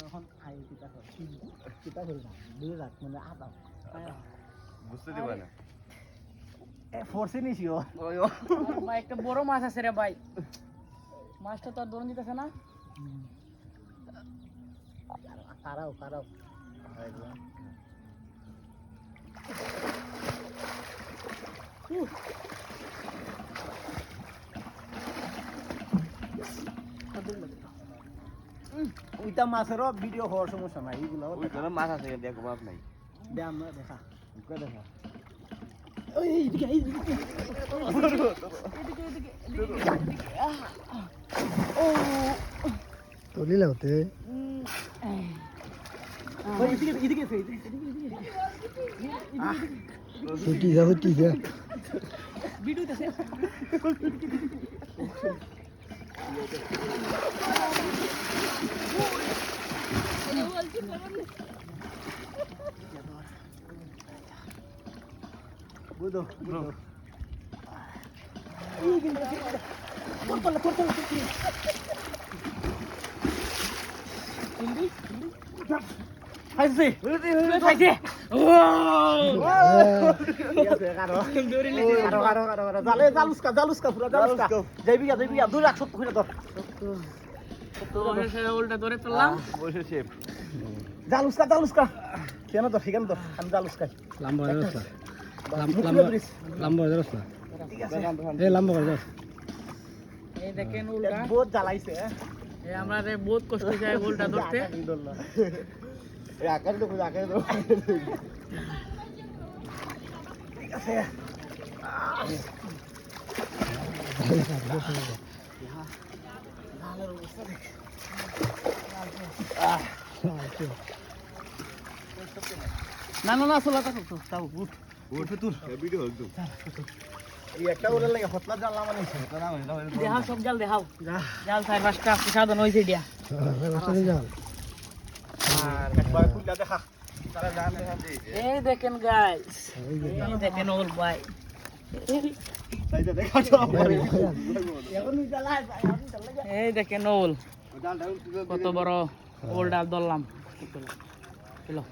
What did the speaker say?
এখন আই কিতা করি না দিয়ে রাখ মানে আদা বুঝতে দিবা না ফোর্সে নিছি ও ভাই একটা বড় মাছ আছে রে ভাই মাছটা তো আর দৌড়ন দিতেছে না কারাও ওইটা মাছেরও ভিডিও হওয়ার সমস্যা নাই এইগুলো ওই ধরনের মাছ আছে দেখো বাপ নাই দাম দেখা দেখা তোলি লাগতে ছুটি যা বুঝো খাইছে খাইছে জালুসকা পুরা জালুসকা যাইবি গা 2 লাখ 70 করে ধর তো উল্টা ধরে ফেললাম বসে শেপ জালুসকা কেন তো ঠিকান তো আমি জালুসকা লম্বা রাস্তা লম্বা রাস্তা এই লম্বা রাস্তা এই দেখেন উল্টা বহুত জ্বালাইছে এই আমরা রে বহুত কষ্ট যায় উল্টা ধরতে এই আকাশ তো ঠিক আছে না চলা তো তাও উঠ তুল ভিডিও একদম এই একটা ওরে লাগে হতলা জানলা মানে দেখাও সব জাল দেখাও জাল 4-5টা সাধন হয়েছে দিয়া আর একবার কুইলা দেখা তারা জান দেখা দে এই দেখেন গাইস এই দেখেন ওল ভাই তাইটা দেখা তো এখন জ্বালা এই দেখেন ওল কত বড় ওল ডাল ধরলাম চলো